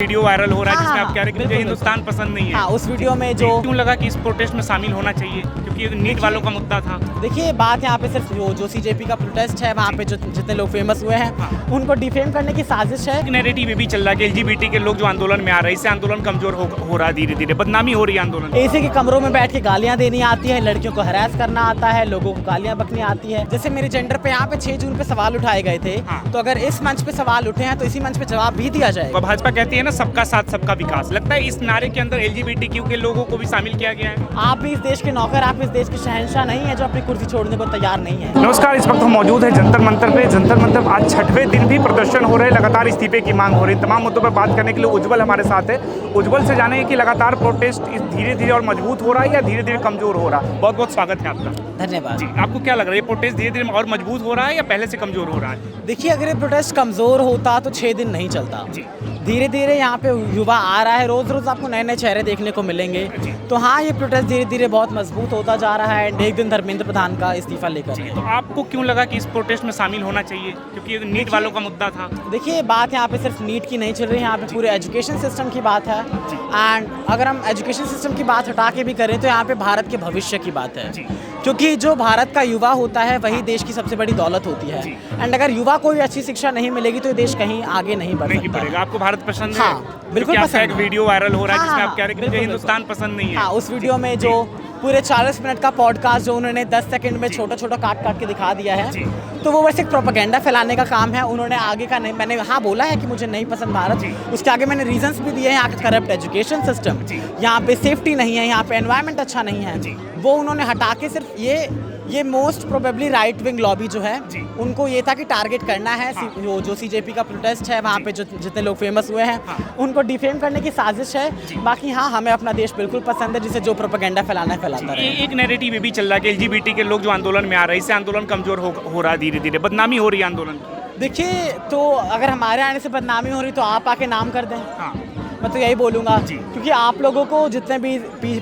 Video viral हो रहा है जिसमें हाँ, आप कह रहे हैं कि मुझे हिंदुस्तान पसंद नहीं है। हाँ, उस वीडियो में जो क्यों लगा कि इस प्रोटेस्ट में शामिल होना चाहिए, क्योंकि ये नीट वालों का मुद्दा था। देखिए बात यहाँ पे सिर्फ जो सीजेपी का प्रोटेस्ट है वहाँ पे जो जितने लोग फेमस हुए हैं उनको डिफेम करने की साजिश है। नैरेटिव भी चल रहा है कि एलजीबीटी के लोग जो आंदोलन में आ रहे हैं, इससे आंदोलन कमजोर हो रहा है, धीरे धीरे बदनामी हो रही है आंदोलन। एसी के कमरों में बैठ के गालियाँ देनी आती है, लड़कियों को हरास करना आता है, लोगों को गालियाँ बकनी आती है। जैसे मेरे जेंडर पे यहाँ पे 6 जून पे सवाल उठाए गए थे, तो अगर इस मंच पे सवाल उठे हैं तो इसी मंच पे जवाब भी दिया जाएगा। भाजपा कहती है ना सबका साथ सबका विकास, लगता है इस नारे के अंदर एलजीबीटीक्यू के लोगों को भी शामिल किया गया है। आप भी इस देश के नौकर, आप इस देश के शहंशाह नहीं है जो अपनी कुर्सी छोड़ने को तैयार नहीं है। नमस्कार, इस वक्त हम मौजूद है जंतर मंतर पे। जंतर मंतर आज 6वें दिन भी प्रदर्शन हो रहे हैं, लगातार इस्तीफे की मांग हो रही है। तमाम मुद्दों पर बात करने के लिए उज्जवल हमारे साथ है। उज्जवल से जानेंगे कि लगातार प्रोटेस्ट धीरे धीरे और मजबूत हो रहा है या धीरे धीरे कमजोर हो रहा है। बहुत बहुत स्वागत है आपका। धन्यवाद जी, आपको क्या लग रहा है, ये प्रोटेस्ट धीरे धीरे और मजबूत हो रहा है या पहले से कमजोर हो रहा है? देखिए, अगर ये प्रोटेस्ट कमजोर होता तो 6 दिन नहीं चलता। धीरे धीरे यहाँ पे युवा आ रहा है, रोज रोज आपको नए नए चेहरे देखने को मिलेंगे। तो हाँ, ये प्रोटेस्ट धीरे धीरे बहुत मजबूत होता जा रहा है। एक दिन धर्मेंद्र प्रधान का इस्तीफा लेकर। तो आपको क्यों लगा कि इस प्रोटेस्ट में शामिल होना चाहिए, क्योंकि ये नीट वालों का मुद्दा था? देखिए बात यहाँ पे सिर्फ नीट की नहीं चल रही है, यहाँ पे पूरे एजुकेशन सिस्टम की बात है। एंड अगर हम एजुकेशन सिस्टम की बात हटा के भी करें तो यहाँ पे भारत के भविष्य की बात है, क्योंकि जो भारत का युवा होता है वही देश की सबसे बड़ी दौलत होती है। एंड अगर युवा को अच्छी शिक्षा नहीं मिलेगी तो ये देश कहीं आगे नहीं बढ़ सकता। आपको भारत पसंद है? हाँ, बिल्कुल पसंद एक है। वीडियो वायरल हो रहा है जिसमें हाँ, आप कह रहे हैं कि मुझे हिंदुस्तान पसंद नहीं है। हाँ, उस वीडियो में जो पूरे 40 मिनट का पॉडकास्ट जो उन्होंने 10 सेकंड में छोटा छोटा काट काट के दिखा दिया है, तो वो बस एक प्रोपेगेंडा फैलाने का काम है। उन्होंने आगे का नहीं, मैंने हाँ बोला है कि मुझे नहीं पसंद भारत, उसके आगे मैंने रीजंस भी दिए हैं। यहाँ का करप्ट एजुकेशन सिस्टम, यहाँ पे सेफ्टी नहीं है, यहाँ पे एनवायरनमेंट अच्छा नहीं है, वो उन्होंने हटा के सिर्फ ये most probably right wing lobby जो है उनको ये था कि टारगेट करना है। जो सीजेपी का प्रोटेस्ट है वहाँ पे जो जितने लोग फेमस हुए हैं उनको डिफेम करने की साजिश है। बाकी हाँ, हमें अपना देश बिल्कुल पसंद है, जिसे जो प्रोपेगेंडा फैलाना है फैलाता रहे। एक नैरेटिव भी चल रहा है कि एलजीबीटी के लोग जो आंदोलन में आ रहे हैं, इससे आंदोलन कमजोर हो रहा है, धीरे धीरे बदनामी हो रही है आंदोलन की। देखिए, तो अगर हमारे आने से बदनामी हो रही तो आप आके नाम कर दें। मैं तो यही बोलूँगा, क्योंकि आप लोगों को जितने भी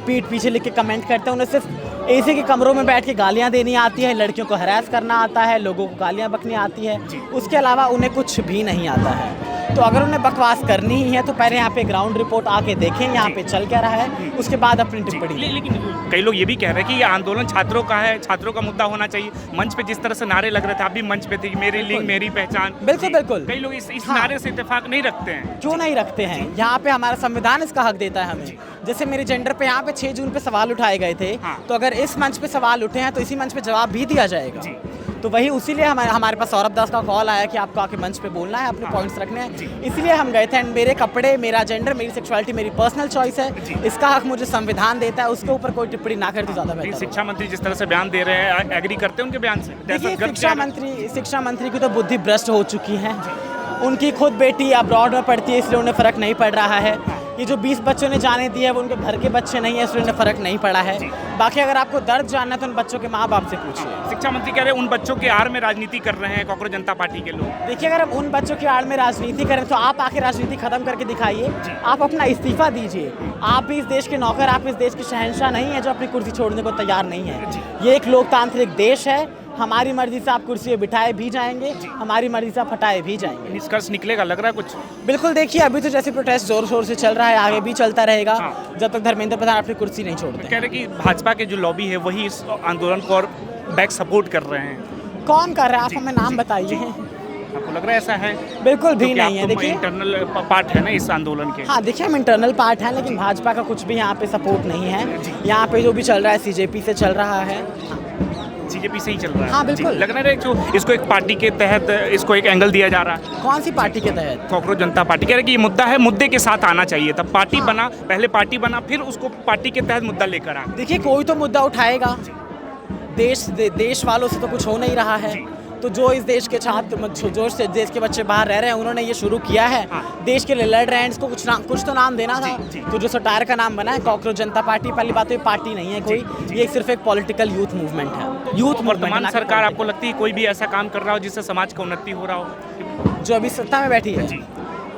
पीठ पीछे लिख के कमेंट करते हैं उन्हें सिर्फ एसी के कमरों में बैठ के गालियाँ देनी आती है, लड़कियों को हरास करना आता है, लोगों को गालियाँ बकनी आती है, उसके अलावा उन्हें कुछ भी नहीं आता है। तो अगर उन्हें बकवास करनी ही है तो पहले यहाँ पे ग्राउंड रिपोर्ट आके देखें यहाँ पे चल क्या रहा है, उसके बाद अपनी टिप्पणी। लेकिन कई लोग ये भी कह रहे हैं कि ये आंदोलन छात्रों का है, छात्रों का मुद्दा होना चाहिए। मंच पे जिस तरह से नारे लग रहे थे, आप भी मंच पे थे, मेरी लिंग मेरी पहचान। बिल्कुल बिल्कुल, कई लोग इस नारे से इत्तेफाक नहीं रखते हैं। क्यों नहीं रखते हैं? यहाँ पे हमारा संविधान इसका हक देता है हमें। जैसे मेरे जेंडर पे यहाँ पे 6 जून पे सवाल उठाए गए थे, तो अगर इस मंच पे सवाल उठे हैं तो इसी मंच पे जवाब भी दिया जाएगा। तो वही उसीलिए हमारे पास सौरभ दास का कॉल आया कि आपको आके मंच पे बोलना है, अपने पॉइंट्स रखने हैं, इसलिए हम गए थे। एंड मेरे कपड़े, मेरा जेंडर, मेरी सेक्सुअलिटी मेरी पर्सनल चॉइस है, इसका हक मुझे संविधान देता है, उसके ऊपर कोई टिप्पणी ना करे तो ज़्यादा बेहतर। शिक्षा मंत्री जिस तरह से बयान दे रहे हैं, एग्री करते हैं उनके बयान से? देखिए, शिक्षा मंत्री की तो बुद्धि भ्रष्ट हो चुकी है। उनकी खुद बेटी अब्रॉड में पढ़ती है, इसलिए उन्हें फ़र्क नहीं पड़ रहा है। ये जो 20 बच्चों ने जाने दिए है वो उनके घर के बच्चे नहीं है, इसलिए उन्हें फ़र्क नहीं पड़ा है। बाकी अगर आपको दर्द जानना है तो उन बच्चों के माँ बाप से पूछिए। शिक्षा मंत्री कह रहे हैं उन बच्चों के आड़ में राजनीति कर रहे हैं कांग्रेस जनता पार्टी के लोग। देखिए, अगर हम उन बच्चों की आड़ में राजनीति करें तो आप आके राजनीति खत्म करके दिखाइए, आप अपना इस्तीफा दीजिए। आप भी इस देश के नौकर, आप इस देश के शहंशाह नहीं है जो अपनी कुर्सी छोड़ने को तैयार नहीं है। ये एक लोकतांत्रिक देश है, हमारी मर्जी से आप कुर्सी पे बिठाए भी जाएंगे, हमारी मर्जी से आप हटाए भी जाएंगे। निष्कर्ष निकलेगा लग रहा है कुछ? बिल्कुल, देखिए अभी तो जैसे प्रोटेस्ट जोर शोर से चल रहा है, आगे भी चलता रहेगा जब तक धर्मेंद्र प्रधान अपनी कुर्सी नहीं छोड़ते। कह रहे कि भाजपा के जो लॉबी है वही इस आंदोलन को और बैक सपोर्ट कर रहे हैं। कौन कर रहा है? आप हमें नाम बताइए। आपको लग रहा है ऐसा है? बिल्कुल भी नहीं है। देखिए, इंटरनल पार्ट है ना इस आंदोलन के। हाँ, देखिए हम इंटरनल पार्ट हैं, लेकिन भाजपा का कुछ भी यहाँ पे सपोर्ट नहीं है। यहाँ पे जो भी चल रहा है सीजेपी से चल रहा है, सीजेपी से ही चल रहा है। हाँ बिल्कुल। लग रहा है जो इसको एक पार्टी के तहत इसको एक एंगल दिया जा रहा है। कौन सी पार्टी के तहत? कांग्रेस जनता पार्टी। कह रहे कि ये मुद्दा है, मुद्दे के साथ आना चाहिए था। पार्टी बना, पहले पार्टी बना, फिर उसको पार्टी के तहत मुद्दा लेकर आ। देखिए, कोई तो मुद्दा उठाएगा। देश वालों से तो कुछ हो नहीं रहा है, तो जो इस देश के छात्र, जो देश के बच्चे बाहर रह रहे हैं, उन्होंने ये शुरू किया है, देश के लिए लड़ रहे हैं, इसको कुछ तो नाम देना था। तो जो सटायर का नाम बना है कांग्रेस जनता पार्टी, पहली बात तो ये पार्टी नहीं है कोई, ये सिर्फ एक पॉलिटिकल यूथ मूवमेंट है। यूथ वर्तमान सरकार आपको लगती है कोई भी ऐसा काम कर रहा हो जिससे समाज का उन्नति हो रहा हो? जो अभी सत्ता में बैठी है,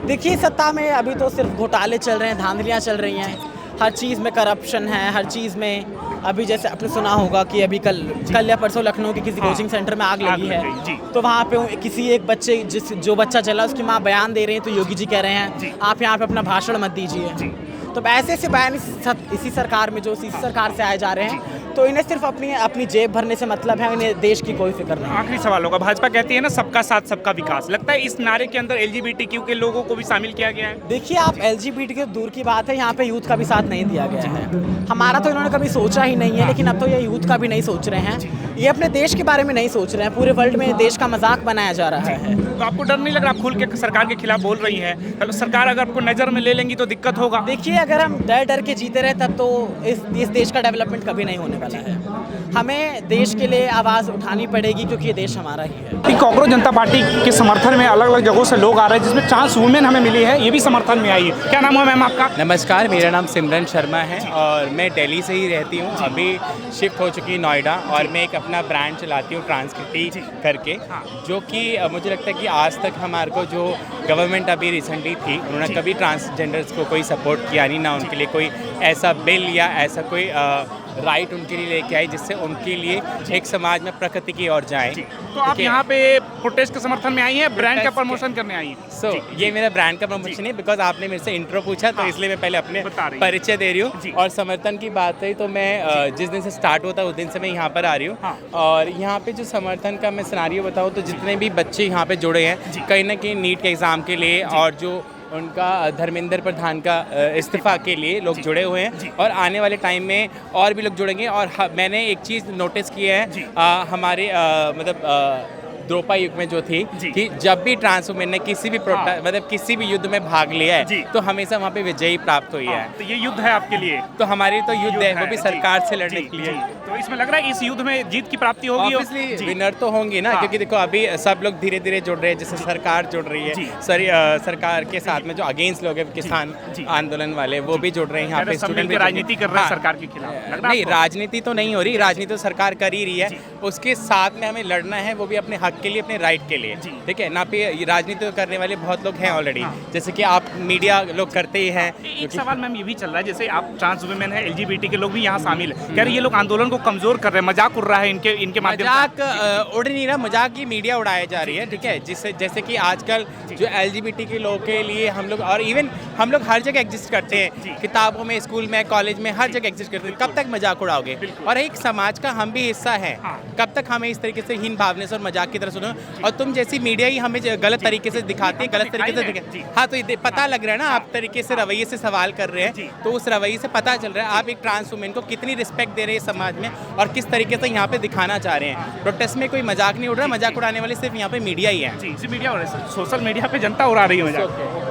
देखिए सत्ता में अभी तो सिर्फ घोटाले चल रहे हैं, धांधलियाँ चल रही हैं, हर चीज़ में करप्शन है, हर चीज़ में अभी जैसे आपने सुना होगा कि अभी कल या परसों लखनऊ के किसी कोचिंग सेंटर में आग लगी है, तो वहाँ पे किसी एक बच्चे जो बच्चा जला उसकी माँ बयान दे रहे हैं, तो योगी जी कह रहे हैं आप यहाँ पे अपना भाषण मत दीजिए। तो ऐसे बयान इसी सरकार में जो इसी सरकार से आए जा रहे हैं, तो इन्हें सिर्फ अपनी जेब भरने से मतलब है, इन्हें देश की कोई फिक्र नहीं। आखिरी सवाल होगा, भाजपा कहती है ना सबका साथ सबका विकास, लगता है इस नारे के अंदर LGBTQ के लोगों को भी शामिल किया गया है? देखिए आप LGBT के दूर की बात है, यहाँ पे यूथ का भी साथ नहीं दिया गया है। हमारा तो इन्होंने कभी सोचा ही नहीं है, लेकिन अब तो ये यूथ का भी नहीं सोच रहे हैं, ये अपने देश के बारे में नहीं सोच रहे हैं, पूरे वर्ल्ड में देश का मजाक बनाया जा रहा है। तो आपको डर नहीं लग रहा, आप खुल के सरकार के खिलाफ बोल रही हैं, सरकार अगर आपको नजर में ले लेंगी तो दिक्कत होगा? देखिए अगर हम डर के जीते रहे तब तो इस देश का डेवलपमेंट कभी नहीं होने वाला है। हमें देश के लिए आवाज़ उठानी पड़ेगी, क्योंकि ये देश हमारा ही है। कांग्रेस जनता पार्टी के समर्थन में अलग अलग जगहों से लोग आ रहे हैं, जिसमें ट्रांस वुमेन हमें मिली है, ये भी समर्थन में आई है। क्या नाम है मैम आपका? नमस्कार, मेरा नाम सिमरन शर्मा है और मैं दिल्ली से ही रहती हूँ। अभी शिफ्ट हो चुकी नोएडा और मैं एक अपना ब्रांड चलाती हूँ ट्रांसक्रिटी करके, जो कि मुझे लगता है कि आज तक हमारे को जो गवर्नमेंट अभी रिसेंटली थी, उन्होंने कभी ट्रांसजेंडर्स को कोई सपोर्ट किया नहीं, ना उनके लिए कोई ऐसा बिल या ऐसा कोई राइट उनके लिए लेके आई जिससे उनके लिए एक समाज में प्रकृति की ओर जाए। तो आप यहाँ पे प्रोटेस्ट के समर्थन में आई हैं, ब्रांड का प्रमोशन करने आई हैं? ये मेरा ब्रांड का प्रमोशन है, बिकॉज आपने मेरे से इंट्रो पूछा तो इसलिए मैं पहले अपने परिचय दे रही हूँ। और समर्थन की बात है तो मैं जिस दिन से स्टार्ट होता है उस दिन से मैं यहाँ पर आ रही हूँ। और यहाँ पे जो समर्थन का मैं सिनारियो बताऊँ तो जितने भी बच्चे यहाँ पे जुड़े हैं, कहीं ना कहीं नीट के एग्ज़ाम के लिए और जो उनका धर्मेंद्र प्रधान का इस्तीफा के लिए लोग जुड़े हुए हैं, और आने वाले टाइम में और भी लोग जुड़ेंगे। और मैंने एक चीज़ नोटिस की है, हमारे मतलब द्रोपा युग में जो थी कि जब भी ट्रांस वुमेन ने किसी भी मतलब किसी भी युद्ध में भाग लिया है तो हमेशा वहाँ पे विजयी प्राप्त हुई है। तो ये युद्ध है आपके लिए? तो हमारी तो युद्ध है, वो भी सरकार से लड़ने के लिए। तो इसमें लग रहा है इस युद्ध में जीत की प्राप्ति होगी? ऑब्वियसली विनर तो होंगे ना, क्योंकि देखो अभी सब लोग धीरे धीरे जुड़ रहे हैं, जैसे सरकार जुड़ रही है, सरकार के साथ में जो अगेंस्ट लोग हैं किसान आंदोलन वाले, वो भी जुड़ रहे हैं। यहाँ पे स्टूडेंट राजनीति कर रहे हैं सरकार के खिलाफ? नहीं, राजनीति तो नहीं हो रही, राजनीति तो सरकार कर ही रही है, उसके साथ में हमें लड़ना है, वो भी अपने हक के लिए, अपने राइट के लिए, ठीक है ना। पे राजनीति करने वाले बहुत लोग हैं ऑलरेडी, जैसे कि आप मीडिया लोग करते ही हैं। एक सवाल मैम ये भी चल रहा है, जैसे आप ट्रांस वुमेन है, LGBT के लोग भी यहाँ शामिल है, कह रहे ये लोग आंदोलन को कमजोर कर रहे हैं, मजाक उड़ रहा है इनके माध्यम से। मजाक उड़ नहीं रहा, मजाक की मीडिया उड़ाई जा रही है, ठीक है। जिससे जैसे कि आजकल जो LGBT के लोग के लिए हम लोग, और इवन हम लोग हर जगह एग्जिस्ट करते हैं, किताबों में, स्कूल में, कॉलेज में, हर जगह एग्जिस्ट करते हैं। कब तक मजाक उड़ाओगे? और एक समाज का हम भी हिस्सा है, कब तक हमें इस तरीके से हीन भावना से और मजाक की तरह सुनो? और तुम जैसी मीडिया ही हमें गलत तरीके से दिखाती है, गलत तरीके से हाँ, तो ये पता लग रहा है ना, आप तरीके से रवैये से सवाल कर रहे हैं, तो उस रवैये से पता चल रहा है आप एक ट्रांस वुमेन को कितनी रिस्पेक्ट दे रहे हैं समाज में और किस तरीके से यहाँ पे दिखाना चाह रहे हैं। प्रोटेस्ट में कोई मजाक नहीं उड़ रहा, मजाक उड़ाने वाले सिर्फ यहाँ पे मीडिया ही है। मीडिया हो रहा है, सोशल मीडिया पे जनता उड़ा रही है मजाक।